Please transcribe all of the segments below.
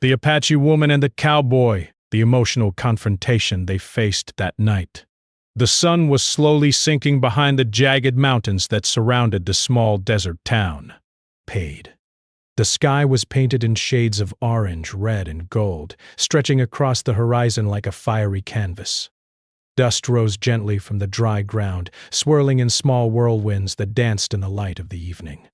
The Apache woman and the cowboy, the emotional confrontation they faced that night. The sun was slowly sinking behind the jagged mountains that surrounded the small desert town. Paid. The sky was painted in shades of orange, red, and gold, stretching across the horizon like a fiery canvas. Dust rose gently from the dry ground, swirling in small whirlwinds that danced in the light of the evening.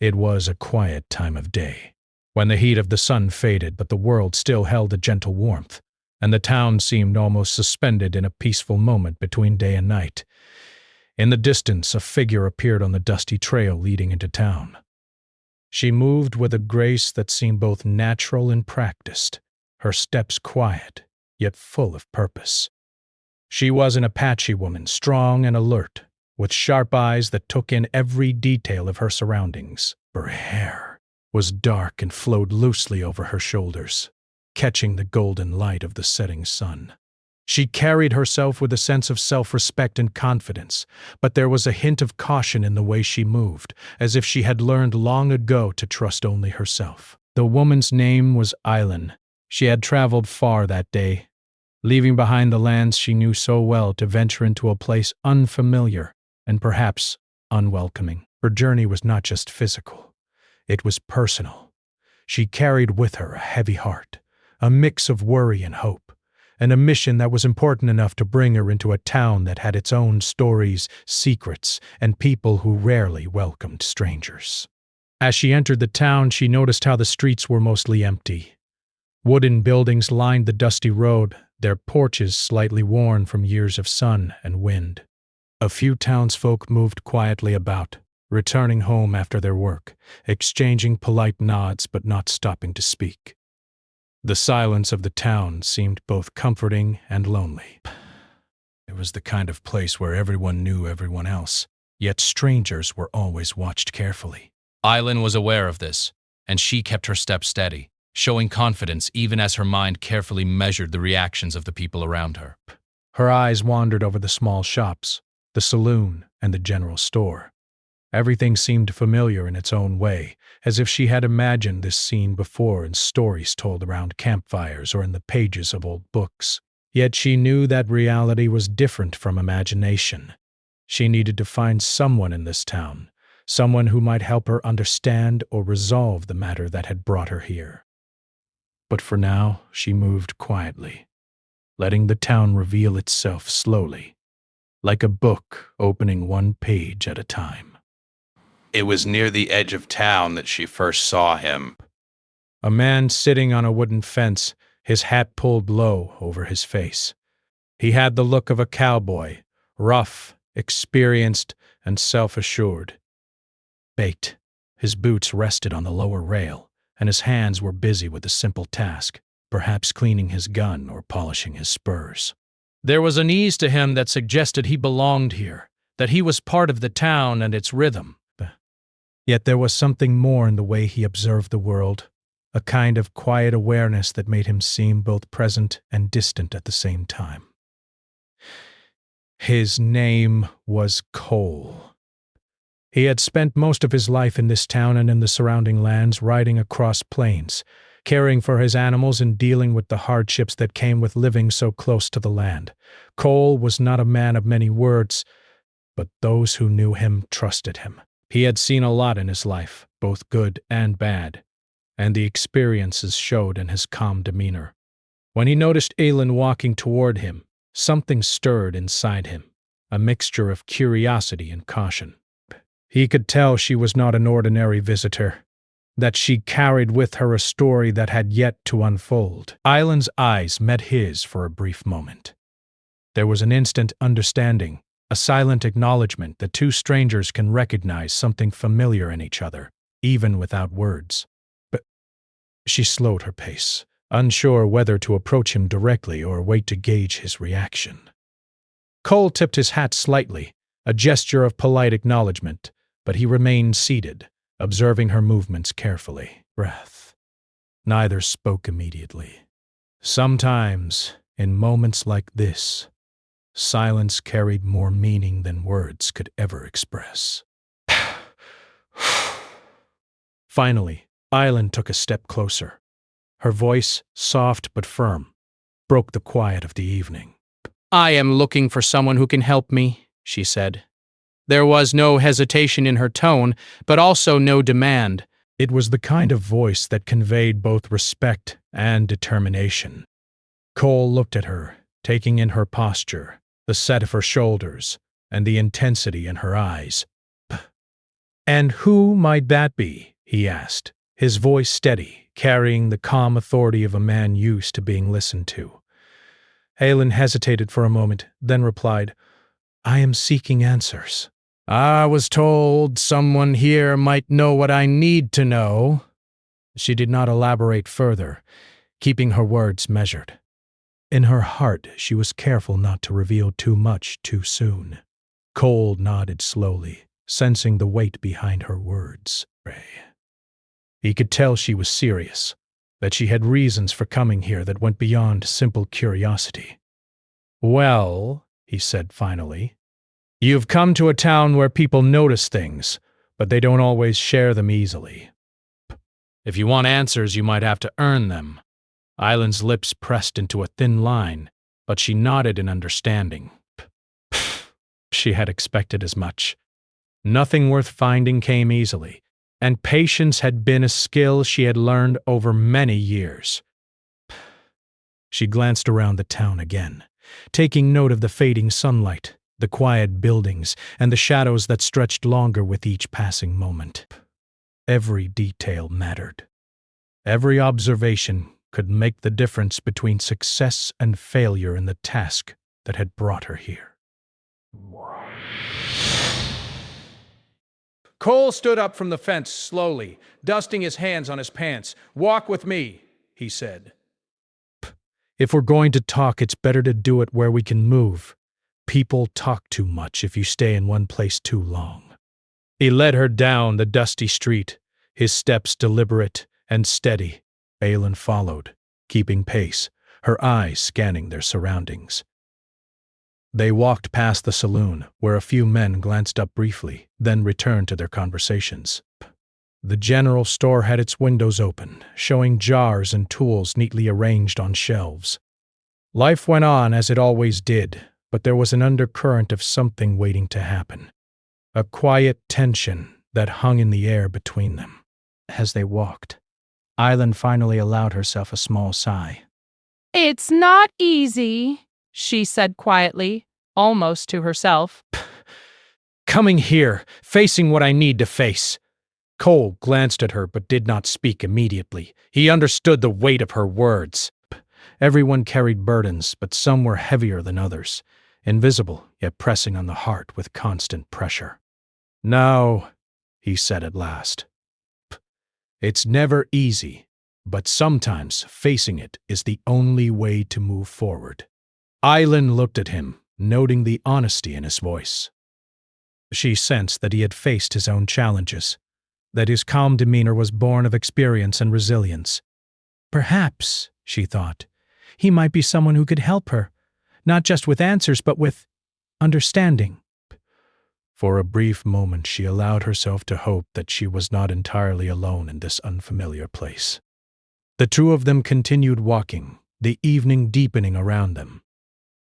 It was a quiet time of day, when the heat of the sun faded but the world still held a gentle warmth, and the town seemed almost suspended in a peaceful moment between day and night. In the distance, a figure appeared on the dusty trail leading into town. She moved with a grace that seemed both natural and practiced, her steps quiet, yet full of purpose. She was an Apache woman, strong and alert, with sharp eyes that took in every detail of her surroundings. Her hair was dark and flowed loosely over her shoulders, catching the golden light of the setting sun. She carried herself with a sense of self-respect and confidence, but there was a hint of caution in the way she moved, as if she had learned long ago to trust only herself. The woman's name was Eileen. She had traveled far that day, leaving behind the lands she knew so well to venture into a place unfamiliar and perhaps unwelcoming. Her journey was not just physical, it was personal. She carried with her a heavy heart, a mix of worry and hope, and a mission that was important enough to bring her into a town that had its own stories, secrets, and people who rarely welcomed strangers. As she entered the town, she noticed how the streets were mostly empty. Wooden buildings lined the dusty road, their porches slightly worn from years of sun and wind. A few townsfolk moved quietly about, returning home after their work, exchanging polite nods but not stopping to speak. The silence of the town seemed both comforting and lonely. It was the kind of place where everyone knew everyone else, yet strangers were always watched carefully. Eileen was aware of this, and she kept her steps steady, showing confidence even as her mind carefully measured the reactions of the people around her. Her eyes wandered over the small shops, the saloon, and the general store. Everything seemed familiar in its own way, as if she had imagined this scene before in stories told around campfires or in the pages of old books. Yet she knew that reality was different from imagination. She needed to find someone in this town, someone who might help her understand or resolve the matter that had brought her here. But for now, she moved quietly, letting the town reveal itself slowly, like a book opening one page at a time. It was near the edge of town that she first saw him. A man sitting on a wooden fence, his hat pulled low over his face. He had the look of a cowboy, rough, experienced, and self-assured. Baked, his boots rested on the lower rail, and his hands were busy with a simple task, perhaps cleaning his gun or polishing his spurs. There was an ease to him that suggested he belonged here, that he was part of the town and its rhythm. Yet there was something more in the way he observed the world, a kind of quiet awareness that made him seem both present and distant at the same time. His name was Cole. He had spent most of his life in this town and in the surrounding lands, riding across plains, caring for his animals and dealing with the hardships that came with living so close to the land. Cole was not a man of many words, but those who knew him trusted him. He had seen a lot in his life, both good and bad, and the experiences showed in his calm demeanor. When he noticed Aylin walking toward him, something stirred inside him, a mixture of curiosity and caution. He could tell she was not an ordinary visitor, that she carried with her a story that had yet to unfold. Aylin's eyes met his for a brief moment. There was an instant understanding, a silent acknowledgement that two strangers can recognize something familiar in each other, even without words. But she slowed her pace, unsure whether to approach him directly or wait to gauge his reaction. Cole tipped his hat slightly, a gesture of polite acknowledgement, but he remained seated, observing her movements carefully. Breath. Neither spoke immediately. Sometimes, in moments like this, silence carried more meaning than words could ever express. Finally, Aylin took a step closer, Her voice, soft but firm, broke the quiet of the evening. "I am looking for someone who can help me," she said. There was no hesitation in her tone, but also no demand. It was the kind of voice that conveyed both respect and determination. Cole looked at her, taking in her posture, the set of her shoulders, and the intensity in her eyes. "And who might that be?" he asked, his voice steady, carrying the calm authority of a man used to being listened to. Aylin hesitated for a moment, then replied, "I am seeking answers." "I was told someone here might know what I need to know." She did not elaborate further, keeping her words measured. In her heart, she was careful not to reveal too much too soon. Cole nodded slowly, sensing the weight behind her words. He could tell she was serious, that she had reasons for coming here that went beyond simple curiosity. "Well," he said finally, "you've come to a town where people notice things, but they don't always share them easily. If you want answers, you might have to earn them." Aylin's lips pressed into a thin line, but she nodded in understanding. She had expected as much. Nothing worth finding came easily, and patience had been a skill she had learned over many years. She glanced around the town again, taking note of the fading sunlight, the quiet buildings, and the shadows that stretched longer with each passing moment. Every detail mattered. Every observation could make the difference between success and failure in the task that had brought her here. Cole stood up from the fence slowly, dusting his hands on his pants. "Walk with me," he said. "If we're going to talk, it's better to do it where we can move. People talk too much if you stay in one place too long." He led her down the dusty street, his steps deliberate and steady. Aylin followed, keeping pace, her eyes scanning their surroundings. They walked past the saloon, where a few men glanced up briefly, then returned to their conversations. The general store had its windows open, showing jars and tools neatly arranged on shelves. Life went on as it always did, but there was an undercurrent of something waiting to happen. A quiet tension that hung in the air between them. As they walked, Aylin finally allowed herself a small sigh. "It's not easy," she said quietly, almost to herself. "Coming here, facing what I need to face." Cole glanced at her but did not speak immediately. He understood the weight of her words. Everyone carried burdens, but some were heavier than others, invisible yet pressing on the heart with constant pressure. "No," he said at last. "It's never easy, but sometimes facing it is the only way to move forward." Aylin looked at him, noting the honesty in his voice. She sensed that he had faced his own challenges, that his calm demeanor was born of experience and resilience. Perhaps, she thought, he might be someone who could help her, not just with answers but with understanding. For a brief moment she allowed herself to hope that she was not entirely alone in this unfamiliar place. The two of them continued walking, the evening deepening around them.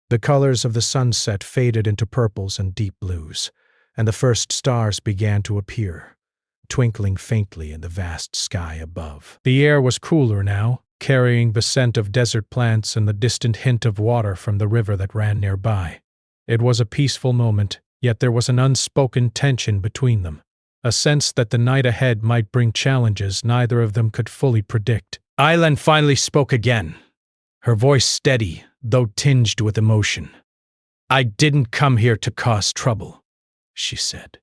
The colors of the sunset faded into purples and deep blues, and the first stars began to appear, twinkling faintly in the vast sky above. The air was cooler now, carrying the scent of desert plants and the distant hint of water from the river that ran nearby. It was a peaceful moment, yet there was an unspoken tension between them, a sense that the night ahead might bring challenges neither of them could fully predict. Aylin finally spoke again, her voice steady, though tinged with emotion. "I didn't come here to cause trouble," she said.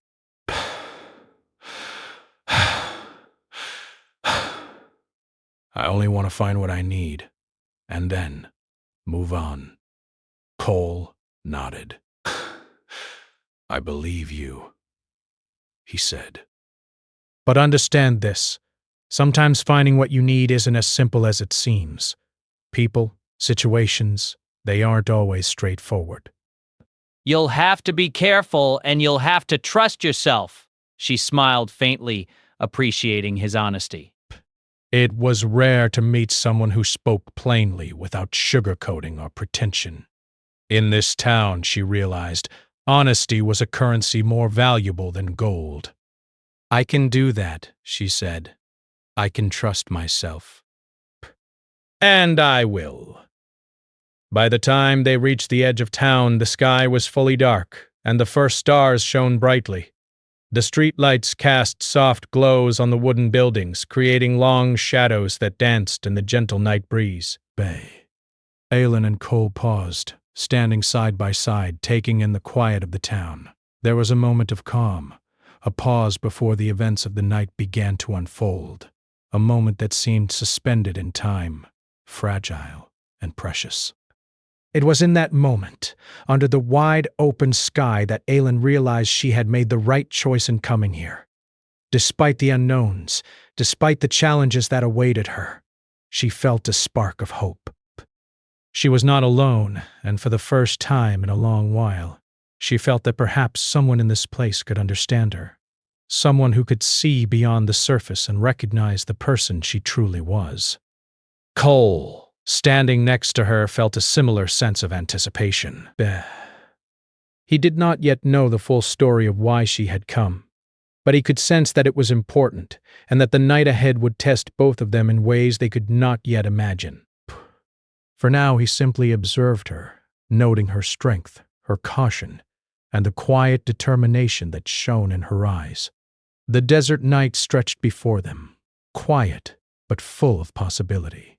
"I only want to find what I need, and then move on." Cole nodded. "I believe you," he said. "But understand this. Sometimes finding what you need isn't as simple as it seems. People, situations, they aren't always straightforward." "You'll have to be careful and you'll have to trust yourself," she smiled faintly, appreciating his honesty. It was rare to meet someone who spoke plainly without sugarcoating or pretension. In this town, she realized, honesty was a currency more valuable than gold. I can do that, she said. I can trust myself. And I will. By the time they reached the edge of town, the sky was fully dark, and the first stars shone brightly. The streetlights cast soft glows on the wooden buildings, creating long shadows that danced in the gentle night breeze. Bay. Aylin and Cole paused, standing side by side, taking in the quiet of the town. There was a moment of calm, a pause before the events of the night began to unfold, a moment that seemed suspended in time, fragile and precious. It was in that moment, under the wide open sky, that Aylin realized she had made the right choice in coming here. Despite the unknowns, despite the challenges that awaited her, she felt a spark of hope. She was not alone, and for the first time in a long while, she felt that perhaps someone in this place could understand her. Someone who could see beyond the surface and recognize the person she truly was. Cole, standing next to her, felt a similar sense of anticipation. He did not yet know the full story of why she had come, but he could sense that it was important and that the night ahead would test both of them in ways they could not yet imagine. For now, he simply observed her, noting her strength, her caution, and the quiet determination that shone in her eyes. The desert night stretched before them, quiet but full of possibility.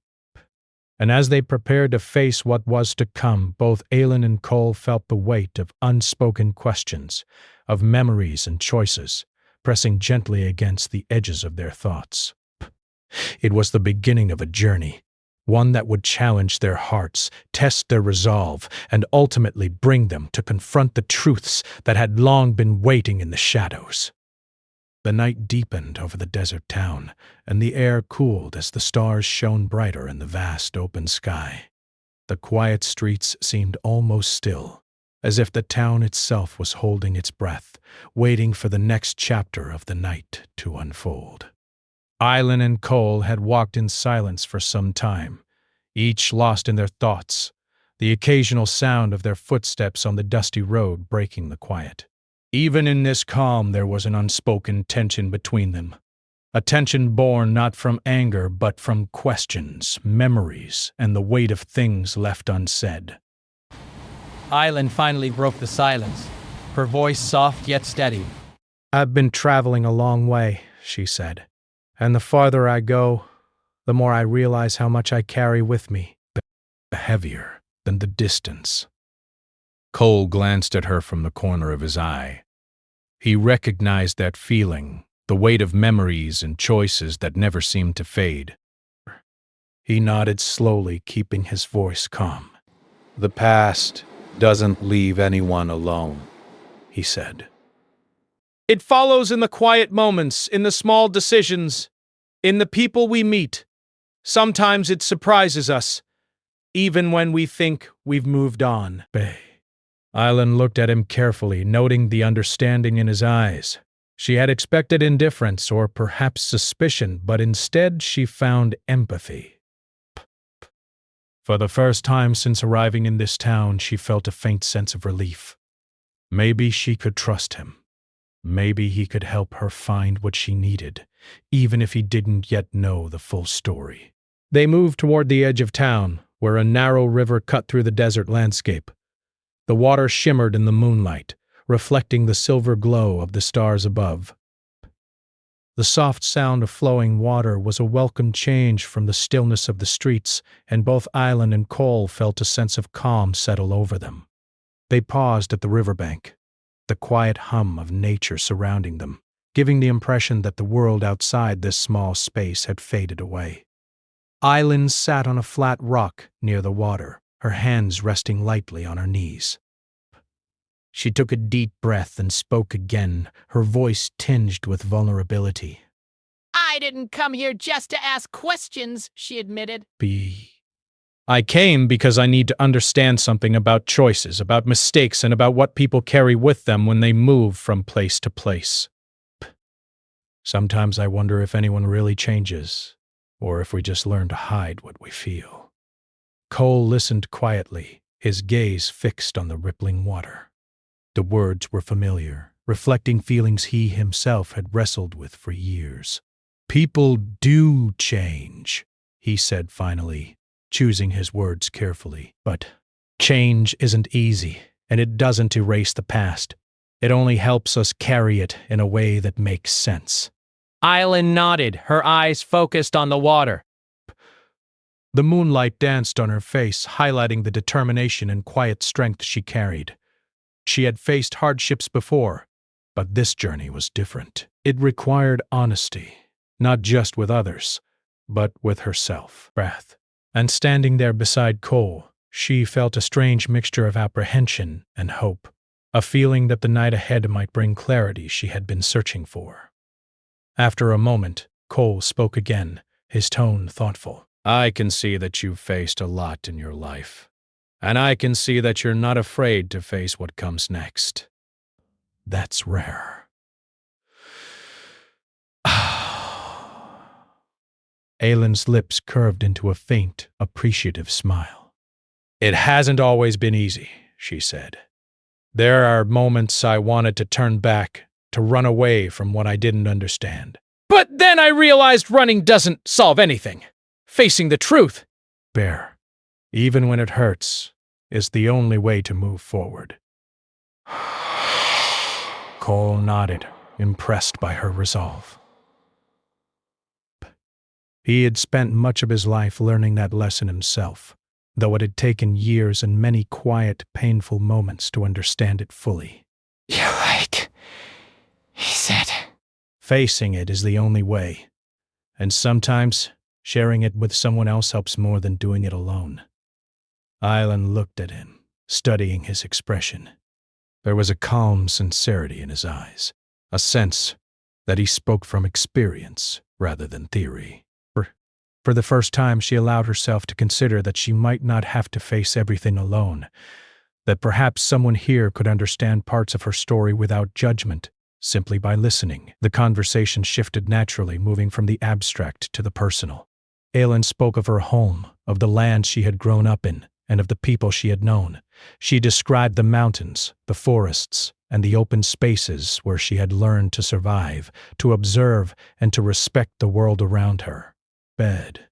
And as they prepared to face what was to come, both Aylin and Cole felt the weight of unspoken questions, of memories and choices, pressing gently against the edges of their thoughts. It was the beginning of a journey, one that would challenge their hearts, test their resolve, and ultimately bring them to confront the truths that had long been waiting in the shadows. The night deepened over the desert town, and the air cooled as the stars shone brighter in the vast open sky. The quiet streets seemed almost still, as if the town itself was holding its breath, waiting for the next chapter of the night to unfold. Aylin and Cole had walked in silence for some time, each lost in their thoughts, the occasional sound of their footsteps on the dusty road breaking the quiet. Even in this calm, there was an unspoken tension between them, a tension born not from anger but from questions, memories, and the weight of things left unsaid. Aylin finally broke the silence, her voice soft yet steady. "I've been traveling a long way," she said. "And the farther I go, the more I realize how much I carry with me, heavier than the distance." Cole glanced at her from the corner of his eye. He recognized that feeling, the weight of memories and choices that never seemed to fade. He nodded slowly, keeping his voice calm. "The past doesn't leave anyone alone," he said. "It follows in the quiet moments, in the small decisions, in the people we meet. Sometimes it surprises us, even when we think we've moved on." Aylin looked at him carefully, noting the understanding in his eyes. She had expected indifference or perhaps suspicion, but instead she found empathy. For the first time since arriving in this town, she felt a faint sense of relief. Maybe she could trust him. Maybe he could help her find what she needed, even if he didn't yet know the full story. They moved toward the edge of town, where a narrow river cut through the desert landscape. The water shimmered in the moonlight, reflecting the silver glow of the stars above. The soft sound of flowing water was a welcome change from the stillness of the streets, and both Aylin and Cole felt a sense of calm settle over them. They paused at the riverbank, the quiet hum of nature surrounding them, giving the impression that the world outside this small space had faded away. Aylin sat on a flat rock near the water, her hands resting lightly on her knees. She took a deep breath and spoke again, her voice tinged with vulnerability. I didn't come here just to ask questions, she admitted. I came because I need to understand something about choices, about mistakes, and about what people carry with them when they move from place to place. Sometimes I wonder if anyone really changes, or if we just learn to hide what we feel. Cole listened quietly, his gaze fixed on the rippling water. The words were familiar, reflecting feelings he himself had wrestled with for years. People do change, he said finally, choosing his words carefully. But change isn't easy, and it doesn't erase the past. It only helps us carry it in a way that makes sense. Island nodded, her eyes focused on the water. The moonlight danced on her face, highlighting the determination and quiet strength she carried. She had faced hardships before, but this journey was different. It required honesty, not just with others, but with herself. Breath. And standing there beside Cole, she felt a strange mixture of apprehension and hope, a feeling that the night ahead might bring clarity she had been searching for. After a moment, Cole spoke again, his tone thoughtful. I can see that you've faced a lot in your life, and I can see that you're not afraid to face what comes next. That's rare. Aylin's lips curved into a faint, appreciative smile. It hasn't always been easy, she said. There are moments I wanted to turn back, to run away from what I didn't understand. But then I realized running doesn't solve anything. Facing the truth. Bear, even when it hurts, is the only way to move forward. Cole nodded, impressed by her resolve. He had spent much of his life learning that lesson himself, though it had taken years and many quiet, painful moments to understand it fully. You're right, he said. Facing it is the only way, and sometimes sharing it with someone else helps more than doing it alone. Aylan looked at him, studying his expression. There was a calm sincerity in his eyes, a sense that he spoke from experience rather than theory. For the first time, she allowed herself to consider that she might not have to face everything alone, that perhaps someone here could understand parts of her story without judgment, simply by listening. The conversation shifted naturally, moving from the abstract to the personal. Aylin spoke of her home, of the land she had grown up in, and of the people she had known. She described the mountains, the forests, and the open spaces where she had learned to survive, to observe, and to respect the world around her. Bed.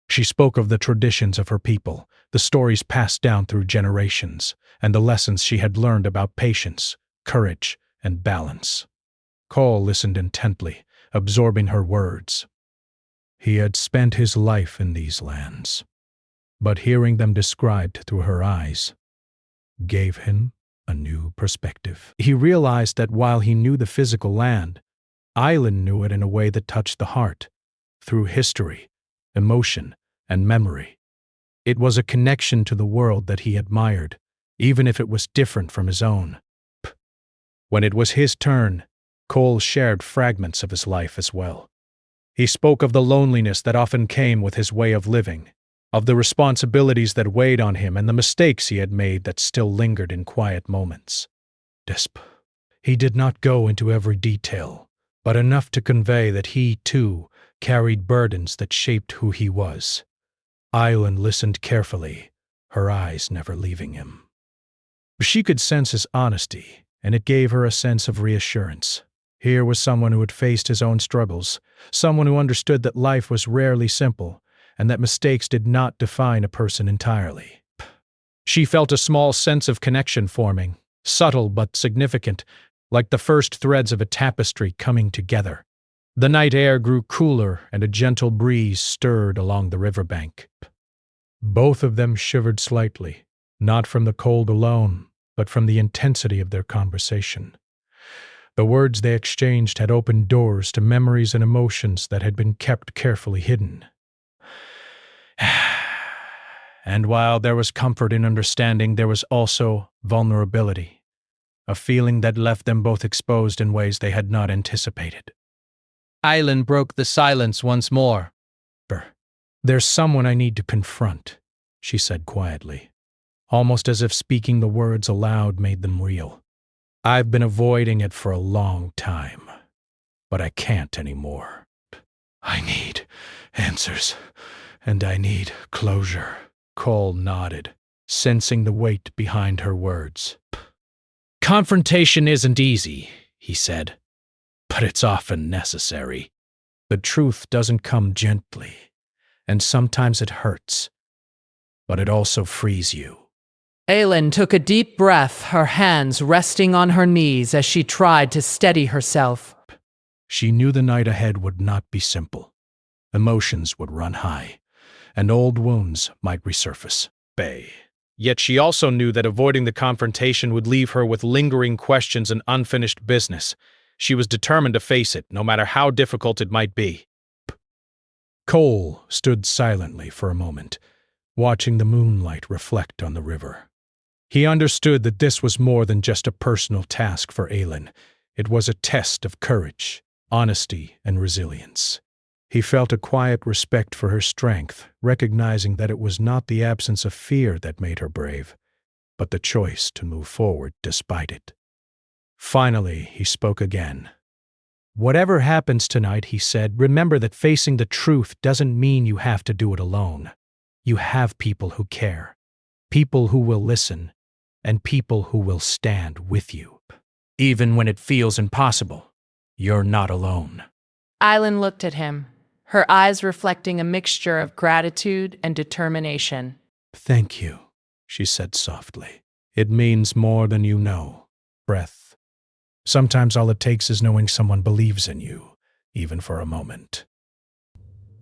She spoke of the traditions of her people, the stories passed down through generations, and the lessons she had learned about patience, courage, and balance. Cole listened intently, absorbing her words. He had spent his life in these lands, but hearing them described through her eyes gave him a new perspective. He realized that while he knew the physical land, Aylan knew it in a way that touched the heart, through history, emotion, and memory. It was a connection to the world that he admired, even if it was different from his own. When it was his turn, Cole shared fragments of his life as well. He spoke of the loneliness that often came with his way of living, of the responsibilities that weighed on him and the mistakes he had made that still lingered in quiet moments. He did not go into every detail, but enough to convey that he, too, carried burdens that shaped who he was. Aylan listened carefully, her eyes never leaving him. She could sense his honesty, and it gave her a sense of reassurance. Here was someone who had faced his own struggles, someone who understood that life was rarely simple, and that mistakes did not define a person entirely. She felt a small sense of connection forming, subtle but significant, like the first threads of a tapestry coming together. The night air grew cooler and a gentle breeze stirred along the riverbank. Both of them shivered slightly, not from the cold alone, but from the intensity of their conversation. The words they exchanged had opened doors to memories and emotions that had been kept carefully hidden. And while there was comfort in understanding, there was also vulnerability, a feeling that left them both exposed in ways they had not anticipated. Aylan broke the silence once more. There's someone I need to confront, she said quietly, almost as if speaking the words aloud made them real. I've been avoiding it for a long time, but I can't anymore. I need answers, and I need closure. Cole nodded, sensing the weight behind her words. Confrontation isn't easy, he said, but it's often necessary. The truth doesn't come gently, and sometimes it hurts, but it also frees you. Aylin took a deep breath, her hands resting on her knees as she tried to steady herself. She knew the night ahead would not be simple. Emotions would run high, and old wounds might resurface. Yet she also knew that avoiding the confrontation would leave her with lingering questions and unfinished business. She was determined to face it, no matter how difficult it might be. Cole stood silently for a moment, watching the moonlight reflect on the river. He understood that this was more than just a personal task for Aylin. It was a test of courage, honesty, and resilience. He felt a quiet respect for her strength, recognizing that it was not the absence of fear that made her brave, but the choice to move forward despite it. Finally, he spoke again. Whatever happens tonight, he said, remember that facing the truth doesn't mean you have to do it alone. You have people who care, people who will listen, and people who will stand with you. Even when it feels impossible, you're not alone. Aylin looked at him, her eyes reflecting a mixture of gratitude and determination. Thank you, she said softly. It means more than you know. Breath. Sometimes all it takes is knowing someone believes in you, even for a moment.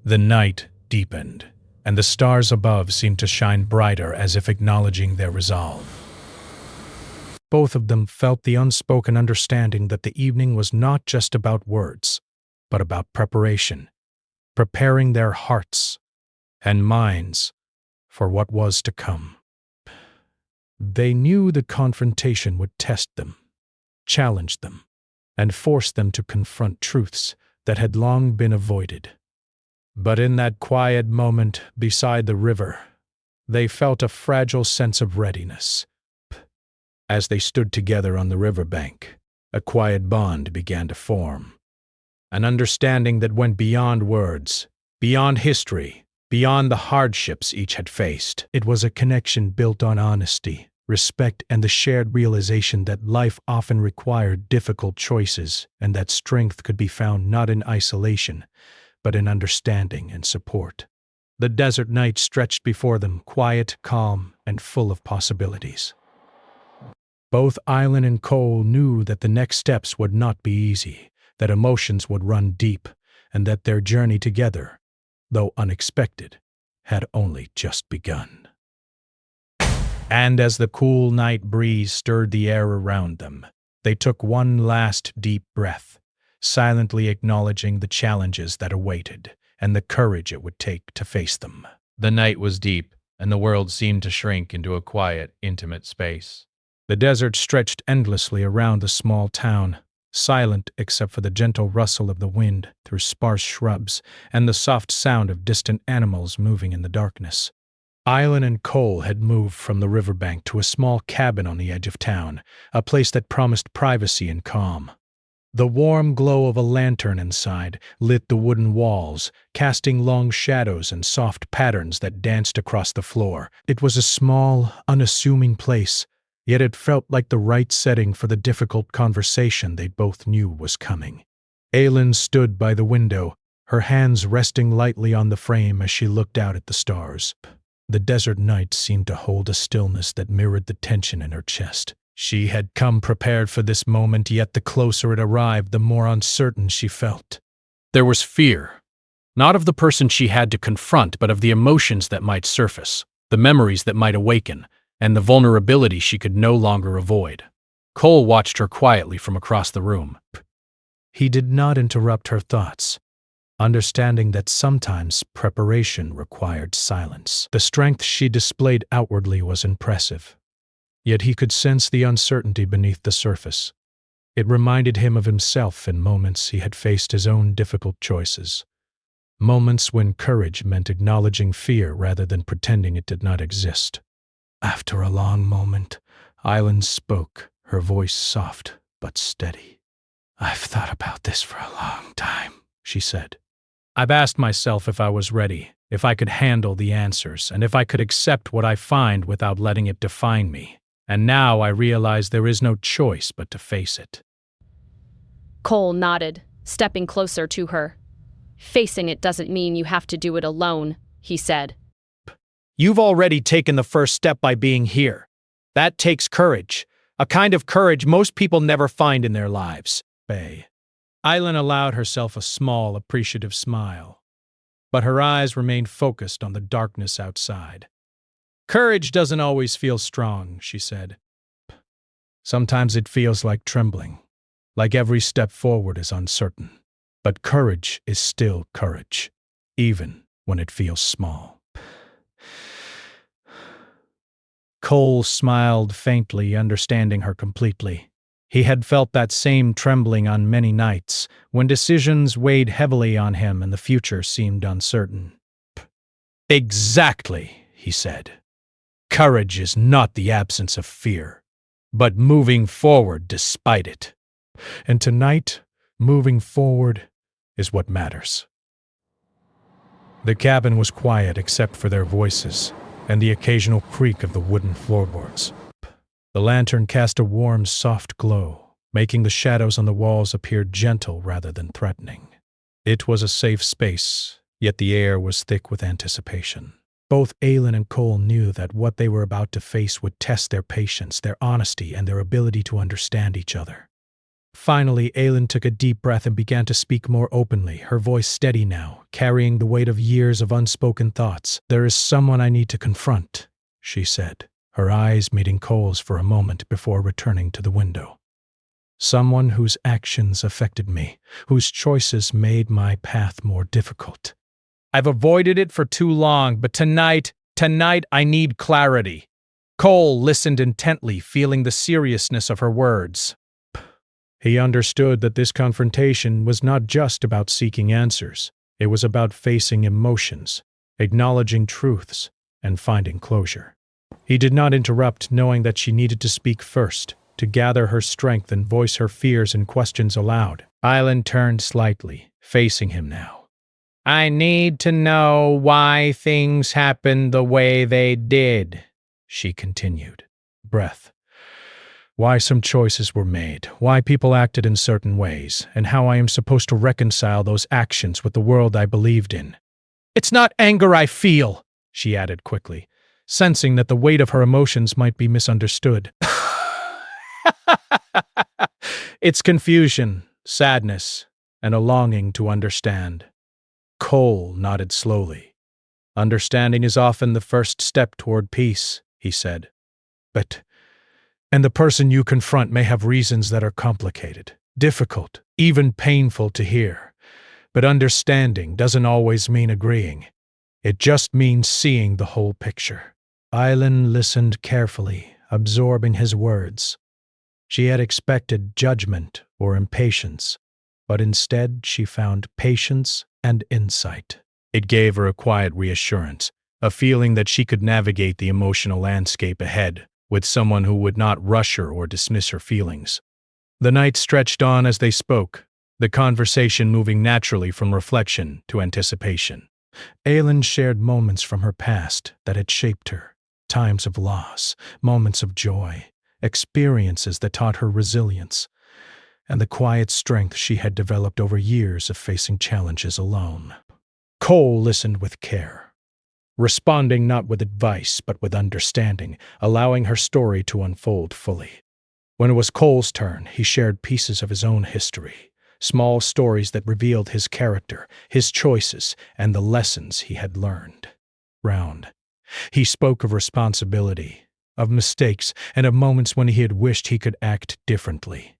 The night deepened, and the stars above seemed to shine brighter as if acknowledging their resolve. Both of them felt the unspoken understanding that the evening was not just about words, but about preparation, preparing their hearts and minds for what was to come. They knew the confrontation would test them, challenge them, and force them to confront truths that had long been avoided. But in that quiet moment beside the river, they felt a fragile sense of readiness. As they stood together on the riverbank, a quiet bond began to form. An understanding that went beyond words, beyond history, beyond the hardships each had faced. It was a connection built on honesty, respect, and the shared realization that life often required difficult choices and that strength could be found not in isolation, but in understanding and support. The desert night stretched before them, quiet, calm, and full of possibilities. Both Aylin and Cole knew that the next steps would not be easy, that emotions would run deep, and that their journey together, though unexpected, had only just begun. And as the cool night breeze stirred the air around them, they took one last deep breath, silently acknowledging the challenges that awaited and the courage it would take to face them. The night was deep, and the world seemed to shrink into a quiet, intimate space. The desert stretched endlessly around the small town, silent except for the gentle rustle of the wind through sparse shrubs and the soft sound of distant animals moving in the darkness. Aylin and Cole had moved from the riverbank to a small cabin on the edge of town, a place that promised privacy and calm. The warm glow of a lantern inside lit the wooden walls, casting long shadows and soft patterns that danced across the floor. It was a small, unassuming place, yet it felt like the right setting for the difficult conversation they both knew was coming. Aylin stood by the window, her hands resting lightly on the frame as she looked out at the stars. The desert night seemed to hold a stillness that mirrored the tension in her chest. She had come prepared for this moment, yet the closer it arrived, the more uncertain she felt. There was fear, not of the person she had to confront, but of the emotions that might surface, the memories that might awaken, and the vulnerability she could no longer avoid. Cole watched her quietly from across the room. He did not interrupt her thoughts, understanding that sometimes preparation required silence. The strength she displayed outwardly was impressive, yet he could sense the uncertainty beneath the surface. It reminded him of himself in moments he had faced his own difficult choices, moments when courage meant acknowledging fear rather than pretending it did not exist. After a long moment, Aylin spoke, her voice soft but steady. "I've thought about this for a long time," she said. I've asked myself if I was ready, if I could handle the answers, and if I could accept what I find without letting it define me. And now I realize there is no choice but to face it. Cole nodded, stepping closer to her. Facing it doesn't mean you have to do it alone, he said. You've already taken the first step by being here. That takes courage, a kind of courage most people never find in their lives. Bay. Eileen allowed herself a small, appreciative smile, but her eyes remained focused on the darkness outside. Courage doesn't always feel strong, she said. Sometimes it feels like trembling, like every step forward is uncertain. But courage is still courage, even when it feels small. Cole smiled faintly, understanding her completely. He had felt that same trembling on many nights, when decisions weighed heavily on him and the future seemed uncertain. Exactly, he said. Courage is not the absence of fear, but moving forward despite it. And tonight, moving forward is what matters. The cabin was quiet except for their voices and the occasional creak of the wooden floorboards. The lantern cast a warm, soft glow, making the shadows on the walls appear gentle rather than threatening. It was a safe space, yet the air was thick with anticipation. Both Aylin and Cole knew that what they were about to face would test their patience, their honesty, and their ability to understand each other. Finally, Aylin took a deep breath and began to speak more openly, her voice steady now, carrying the weight of years of unspoken thoughts. "There is someone I need to confront," she said, her eyes meeting Cole's for a moment before returning to the window. "Someone whose actions affected me, whose choices made my path more difficult. I've avoided it for too long, but tonight I need clarity." Cole listened intently, feeling the seriousness of her words. He understood that this confrontation was not just about seeking answers. It was about facing emotions, acknowledging truths, and finding closure. He did not interrupt, knowing that she needed to speak first, to gather her strength and voice her fears and questions aloud. Eileen turned slightly, facing him now. "I need to know why things happened the way they did," she continued. Breath. Why some choices were made, why people acted in certain ways, and how I am supposed to reconcile those actions with the world I believed in. "It's not anger I feel," she added quickly, sensing that the weight of her emotions might be misunderstood. "It's confusion, sadness, and a longing to understand." Cole nodded slowly. "Understanding is often the first step toward peace," he said. And the person you confront may have reasons that are complicated, difficult, even painful to hear. But understanding doesn't always mean agreeing. It just means seeing the whole picture." Eileen listened carefully, absorbing his words. She had expected judgment or impatience, but instead she found patience and insight. It gave her a quiet reassurance, a feeling that she could navigate the emotional landscape ahead with someone who would not rush her or dismiss her feelings. The night stretched on as they spoke, the conversation moving naturally from reflection to anticipation. Aylin shared moments from her past that had shaped her, times of loss, moments of joy, experiences that taught her resilience, and the quiet strength she had developed over years of facing challenges alone. Cole listened with care, responding not with advice but with understanding, allowing her story to unfold fully. When it was Cole's turn, he shared pieces of his own history, small stories that revealed his character, his choices, and the lessons he had learned. He spoke of responsibility, of mistakes, and of moments when he had wished he could act differently.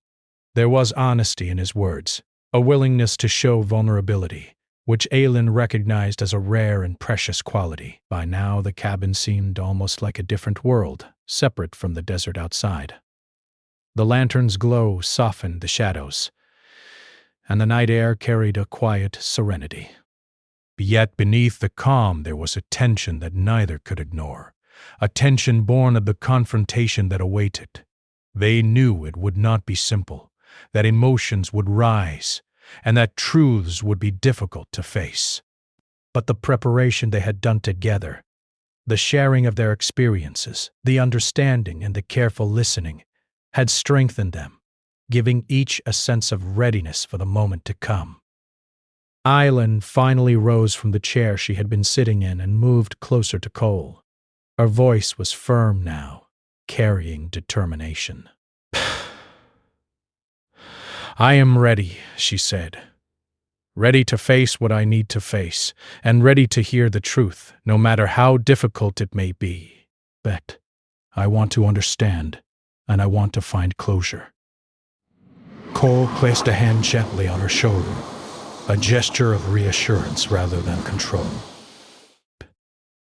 There was honesty in his words, a willingness to show vulnerability, which Aylin recognized as a rare and precious quality. By now, the cabin seemed almost like a different world, separate from the desert outside. The lantern's glow softened the shadows, and the night air carried a quiet serenity. Yet beneath the calm there was a tension that neither could ignore, a tension born of the confrontation that awaited. They knew it would not be simple, that emotions would rise, and that truths would be difficult to face. But the preparation they had done together, the sharing of their experiences, the understanding and the careful listening, had strengthened them, giving each a sense of readiness for the moment to come. Eileen finally rose from the chair she had been sitting in and moved closer to Cole. Her voice was firm now, carrying determination. "I am ready," she said. "Ready to face what I need to face, and ready to hear the truth, no matter how difficult it may be. But I want to understand, and I want to find closure." Cole placed a hand gently on her shoulder, a gesture of reassurance rather than control.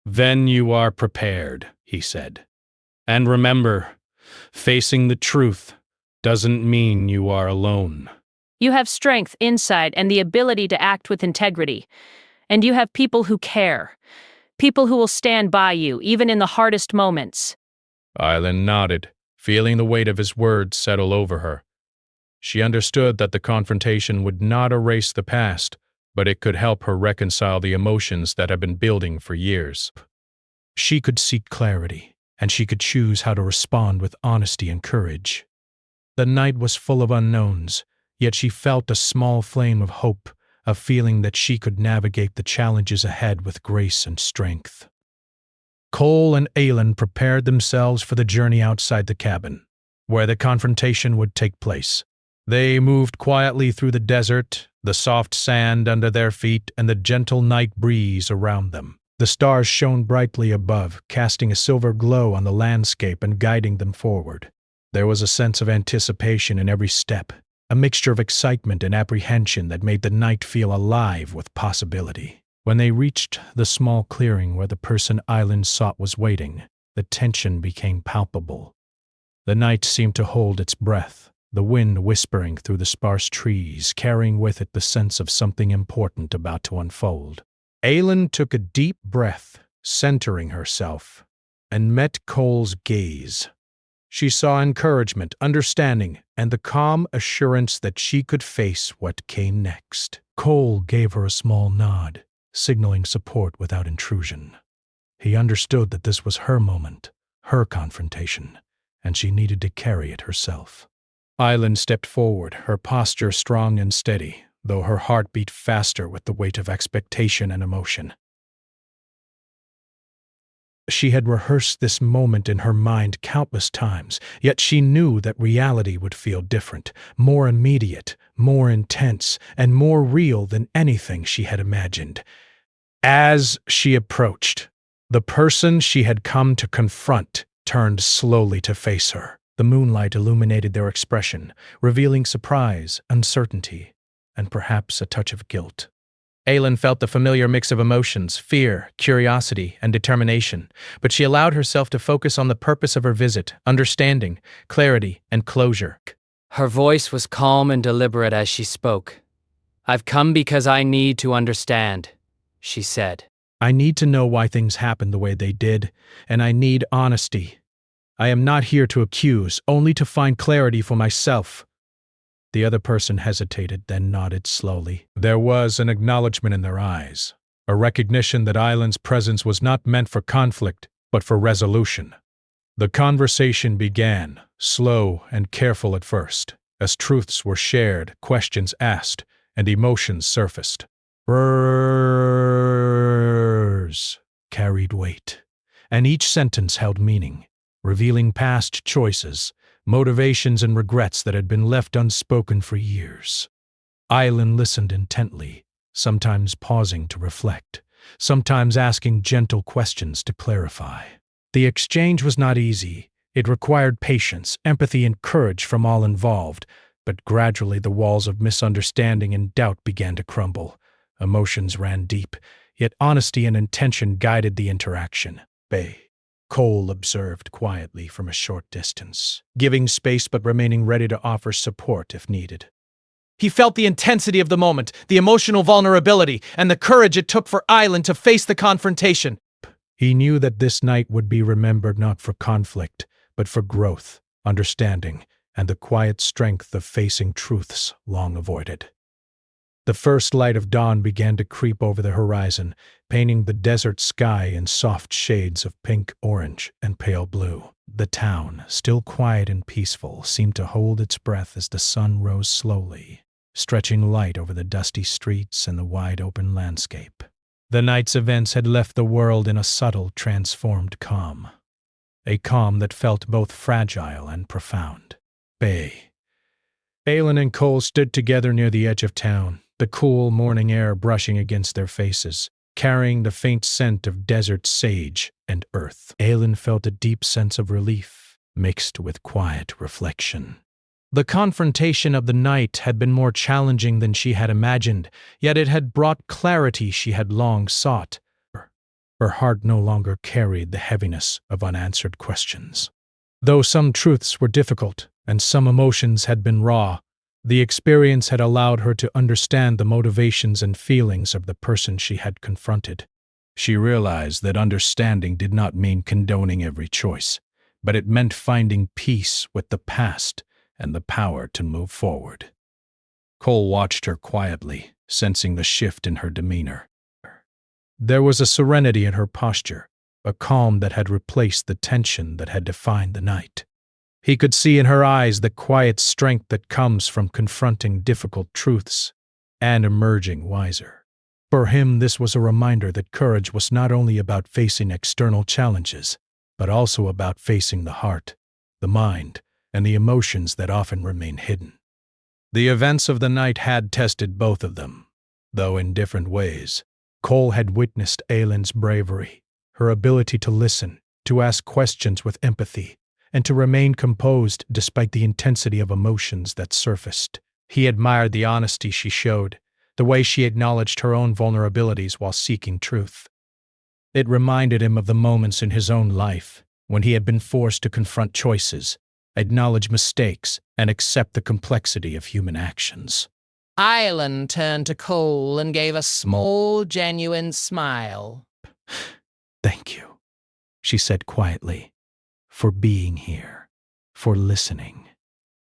"Then you are prepared," he said. "And remember, facing the truth doesn't mean you are alone." You have strength inside and the ability to act with integrity. And you have people who care. People who will stand by you, even in the hardest moments. Eileen nodded, feeling the weight of his words settle over her. She understood that the confrontation would not erase the past, but it could help her reconcile the emotions that had been building for years. She could seek clarity, and she could choose how to respond with honesty and courage. The night was full of unknowns, yet she felt a small flame of hope, a feeling that she could navigate the challenges ahead with grace and strength. Cole and Eileen prepared themselves for the journey outside the cabin, where the confrontation would take place. They moved quietly through the desert, the soft sand under their feet and the gentle night breeze around them. The stars shone brightly above, casting a silver glow on the landscape and guiding them forward. There was a sense of anticipation in every step, a mixture of excitement and apprehension that made the night feel alive with possibility. When they reached the small clearing where the person Eileen sought was waiting, the tension became palpable. The night seemed to hold its breath, the wind whispering through the sparse trees, carrying with it the sense of something important about to unfold. Eileen took a deep breath, centering herself, and met Cole's gaze. She saw encouragement, understanding, and the calm assurance that she could face what came next. Cole gave her a small nod, signaling support without intrusion. He understood that this was her moment, her confrontation, and she needed to carry it herself. Eileen stepped forward, her posture strong and steady, though her heart beat faster with the weight of expectation and emotion. She had rehearsed this moment in her mind countless times, yet she knew that reality would feel different, more immediate, more intense, and more real than anything she had imagined. As she approached, the person she had come to confront turned slowly to face her. The moonlight illuminated their expression, revealing surprise, uncertainty, and perhaps a touch of guilt. Eileen felt the familiar mix of emotions, fear, curiosity, and determination, but she allowed herself to focus on the purpose of her visit, understanding, clarity, and closure. Her voice was calm and deliberate as she spoke. "I've come because I need to understand," she said. "I need to know why things happened the way they did, and I need honesty. I am not here to accuse, only to find clarity for myself." The other person hesitated, then nodded slowly. There was an acknowledgement in their eyes, a recognition that Eileen's presence was not meant for conflict, but for resolution. The conversation began, slow and careful at first, as truths were shared, questions asked, and emotions surfaced. Words carried weight, and each sentence held meaning, revealing past choices, motivations and regrets that had been left unspoken for years. Eileen listened intently, sometimes pausing to reflect, sometimes asking gentle questions to clarify. The exchange was not easy. It required patience, empathy, and courage from all involved, but gradually the walls of misunderstanding and doubt began to crumble. Emotions ran deep, yet honesty and intention guided the interaction. Cole observed quietly from a short distance, giving space but remaining ready to offer support if needed. He felt the intensity of the moment, the emotional vulnerability, and the courage it took for Eileen to face the confrontation. He knew that this night would be remembered not for conflict, but for growth, understanding, and the quiet strength of facing truths long avoided. The first light of dawn began to creep over the horizon, painting the desert sky in soft shades of pink, orange, and pale blue. The town, still quiet and peaceful, seemed to hold its breath as the sun rose slowly, stretching light over the dusty streets and the wide-open landscape. The night's events had left the world in a subtle, transformed calm. A calm that felt both fragile and profound. Aelin and Cole stood together near the edge of town, the cool morning air brushing against their faces, carrying the faint scent of desert sage and earth. Aelin felt a deep sense of relief, mixed with quiet reflection. The confrontation of the night had been more challenging than she had imagined, yet it had brought clarity she had long sought. Her heart no longer carried the heaviness of unanswered questions. Though some truths were difficult and some emotions had been raw, the experience had allowed her to understand the motivations and feelings of the person she had confronted. She realized that understanding did not mean condoning every choice, but it meant finding peace with the past and the power to move forward. Cole watched her quietly, sensing the shift in her demeanor. There was a serenity in her posture, a calm that had replaced the tension that had defined the night. He could see in her eyes the quiet strength that comes from confronting difficult truths and emerging wiser. For him, this was a reminder that courage was not only about facing external challenges, but also about facing the heart, the mind, and the emotions that often remain hidden. The events of the night had tested both of them, though in different ways. Cole had witnessed Aelin's bravery, her ability to listen, to ask questions with empathy, and to remain composed despite the intensity of emotions that surfaced. He admired the honesty she showed, the way she acknowledged her own vulnerabilities while seeking truth. It reminded him of the moments in his own life when he had been forced to confront choices, acknowledge mistakes, and accept the complexity of human actions. Aelin turned to Cole and gave a small, genuine smile. "Thank you," she said quietly, "for being here, for listening,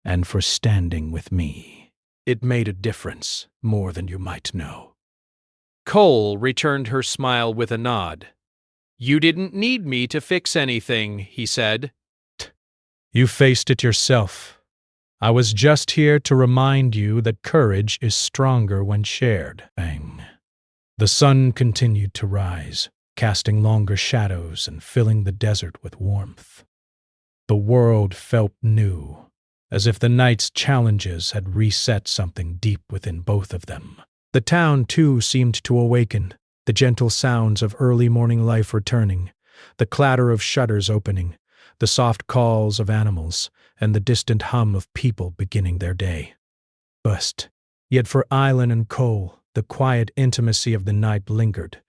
and for standing with me. It made a difference, more than you might know." Cole returned her smile with a nod. "You didn't need me to fix anything," he said. "You faced it yourself. I was just here to remind you that courage is stronger when shared." Bang. The sun continued to rise, casting longer shadows and filling the desert with warmth. The world felt new, as if the night's challenges had reset something deep within both of them. The town, too, seemed to awaken, the gentle sounds of early morning life returning, the clatter of shutters opening, the soft calls of animals, and the distant hum of people beginning their day. Yet for Aelin and Cole, the quiet intimacy of the night lingered,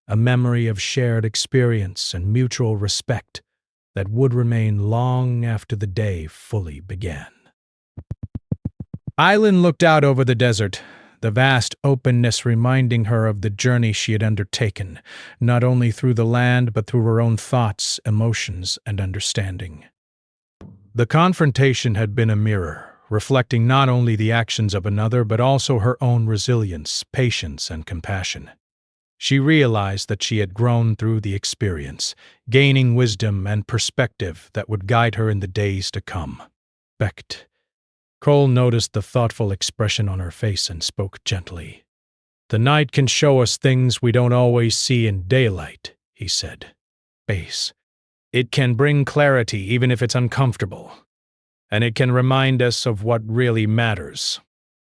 a memory of shared experience and mutual respect that would remain long after the day fully began. Aelin looked out over the desert, the vast openness reminding her of the journey she had undertaken, not only through the land but through her own thoughts, emotions, and understanding. The confrontation had been a mirror, reflecting not only the actions of another but also her own resilience, patience, and compassion. She realized that she had grown through the experience, gaining wisdom and perspective that would guide her in the days to come. Cole noticed the thoughtful expression on her face and spoke gently. "The night can show us things we don't always see in daylight," he said. "It can bring clarity even if it's uncomfortable, and it can remind us of what really matters."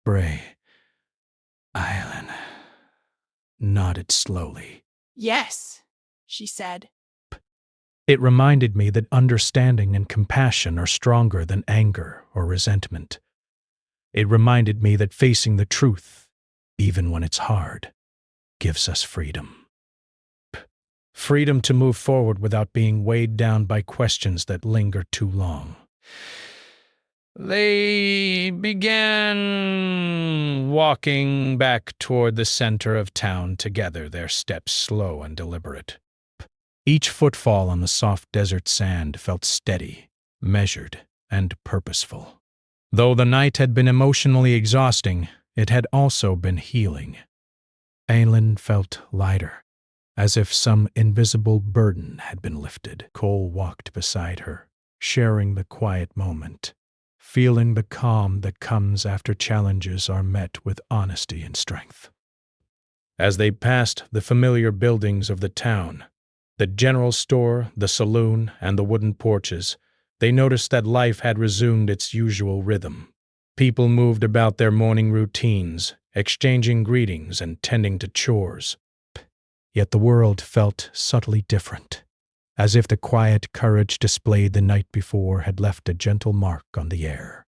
Aelin nodded slowly. "Yes," she said. "It reminded me that understanding and compassion are stronger than anger or resentment. It reminded me that facing the truth, even when it's hard, gives us freedom. Freedom to move forward without being weighed down by questions that linger too long." They began walking back toward the center of town together, their steps slow and deliberate. Each footfall on the soft desert sand felt steady, measured, and purposeful. Though the night had been emotionally exhausting, it had also been healing. Aylin felt lighter, as if some invisible burden had been lifted. Cole walked beside her, sharing the quiet moment, feeling the calm that comes after challenges are met with honesty and strength. As they passed the familiar buildings of the town, the general store, the saloon, and the wooden porches, they noticed that life had resumed its usual rhythm. People moved about their morning routines, exchanging greetings and tending to chores. Yet the world felt subtly different, as if the quiet courage displayed the night before had left a gentle mark on the air.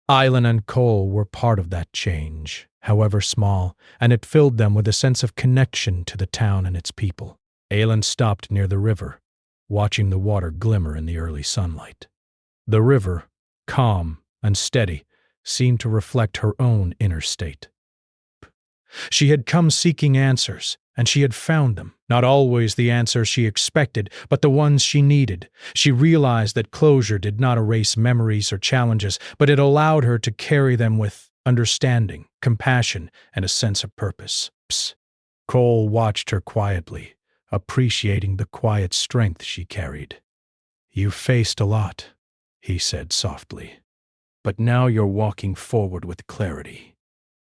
Aylin and Cole were part of that change, however small, and it filled them with a sense of connection to the town and its people. Aylin stopped near the river, watching the water glimmer in the early sunlight. The river, calm and steady, seemed to reflect her own inner state. She had come seeking answers, and she had found them. Not always the answers she expected, but the ones she needed. She realized that closure did not erase memories or challenges, but it allowed her to carry them with understanding, compassion, and a sense of purpose. Cole watched her quietly, appreciating the quiet strength she carried. "You faced a lot," he said softly, "but now you're walking forward with clarity.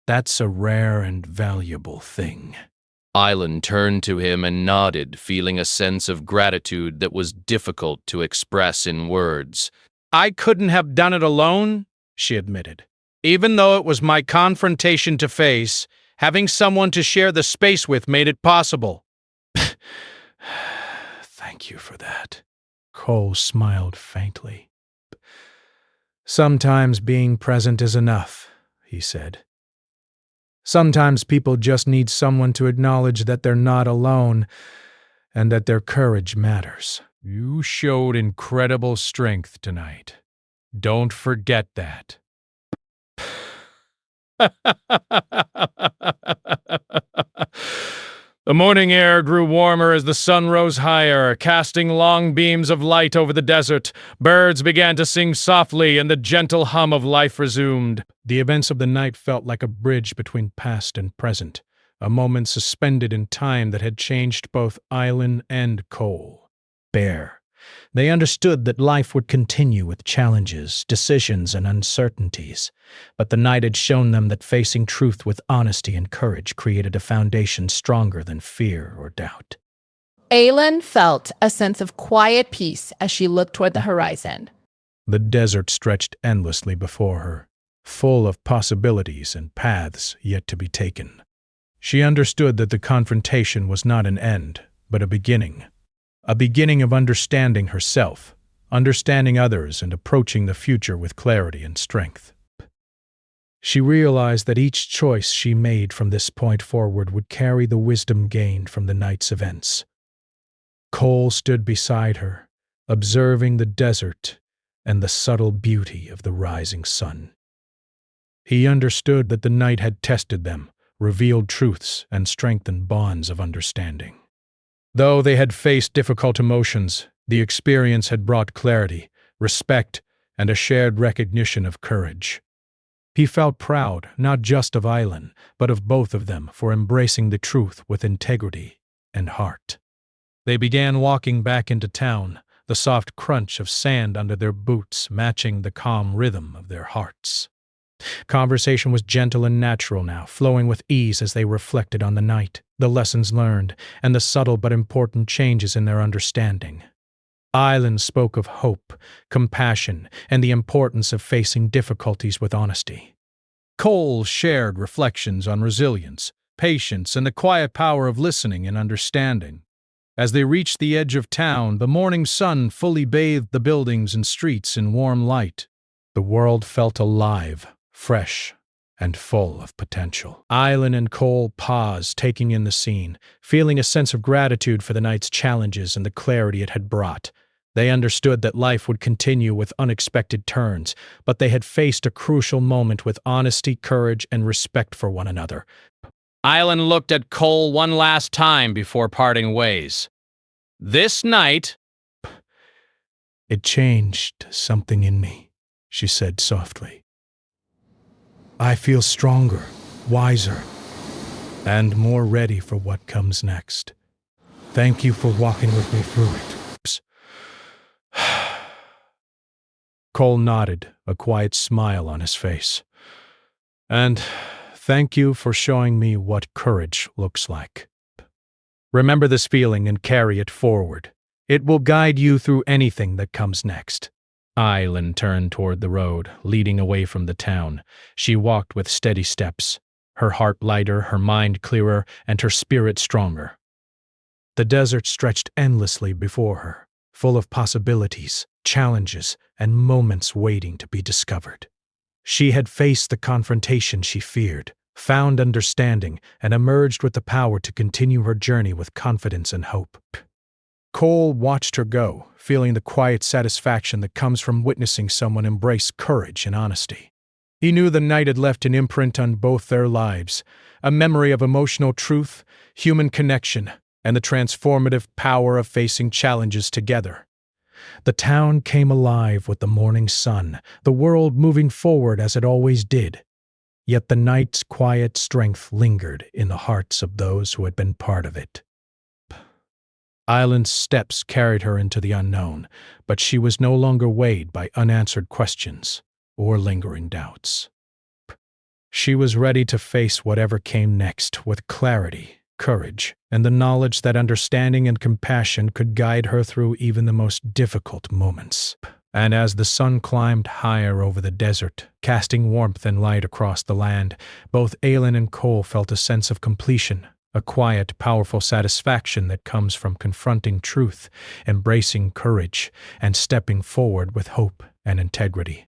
That's a rare and valuable thing." Aylin turned to him and nodded, feeling a sense of gratitude that was difficult to express in words. "I couldn't have done it alone," she admitted. "Even though it was my confrontation to face, having someone to share the space with made it possible." "Thank you for that." Cole smiled faintly. "Sometimes being present is enough," he said. "Sometimes people just need someone to acknowledge that they're not alone and that their courage matters." "You showed incredible strength tonight. Don't forget that." The morning air grew warmer as the sun rose higher, casting long beams of light over the desert. Birds began to sing softly, and the gentle hum of life resumed. The events of the night felt like a bridge between past and present, a moment suspended in time that had changed both Aylin and Cole. They understood that life would continue with challenges, decisions, and uncertainties, but the night had shown them that facing truth with honesty and courage created a foundation stronger than fear or doubt. Aylin felt a sense of quiet peace as she looked toward the horizon. The desert stretched endlessly before her, full of possibilities and paths yet to be taken. She understood that the confrontation was not an end, but a beginning of understanding herself, understanding others, and approaching the future with clarity and strength. She realized that each choice she made from this point forward would carry the wisdom gained from the night's events. Cole stood beside her, observing the desert and the subtle beauty of the rising sun. He understood that the night had tested them, revealed truths, and strengthened bonds of understanding. Though they had faced difficult emotions, the experience had brought clarity, respect, and a shared recognition of courage. He felt proud, not just of Aylin, but of both of them for embracing the truth with integrity and heart. They began walking back into town, the soft crunch of sand under their boots matching the calm rhythm of their hearts. Conversation was gentle and natural now, flowing with ease as they reflected on the night, the lessons learned, and the subtle but important changes in their understanding. Aylin spoke of hope, compassion, and the importance of facing difficulties with honesty. Cole shared reflections on resilience, patience, and the quiet power of listening and understanding. As they reached the edge of town, the morning sun fully bathed the buildings and streets in warm light. The world felt alive, fresh, and full of potential. Aylin and Cole paused, taking in the scene, feeling a sense of gratitude for the night's challenges and the clarity it had brought. They understood that life would continue with unexpected turns, but they had faced a crucial moment with honesty, courage, and respect for one another. Aylin looked at Cole one last time before parting ways. "This night..." "It changed something in me," she said softly. "I feel stronger, wiser, and more ready for what comes next. Thank you for walking with me through it. Cole nodded, a quiet smile on his face. And thank you for showing me what courage looks like. Remember this feeling and carry it forward. It will guide you through anything that comes next. Eileen turned toward the road, leading away from the town. She walked with steady steps, her heart lighter, her mind clearer, and her spirit stronger. The desert stretched endlessly before her, full of possibilities, challenges, and moments waiting to be discovered. She had faced the confrontation she feared, found understanding, and emerged with the power to continue her journey with confidence and hope. Cole watched her go, feeling the quiet satisfaction that comes from witnessing someone embrace courage and honesty. He knew the night had left an imprint on both their lives, a memory of emotional truth, human connection, and the transformative power of facing challenges together. The town came alive with the morning sun, the world moving forward as it always did. Yet the night's quiet strength lingered in the hearts of those who had been part of it. Eileen's steps carried her into the unknown, but she was no longer weighed by unanswered questions or lingering doubts. She was ready to face whatever came next with clarity, courage, and the knowledge that understanding and compassion could guide her through even the most difficult moments. And as the sun climbed higher over the desert, casting warmth and light across the land, both Eileen and Cole felt a sense of completion, a quiet, powerful satisfaction that comes from confronting truth, embracing courage, and stepping forward with hope and integrity.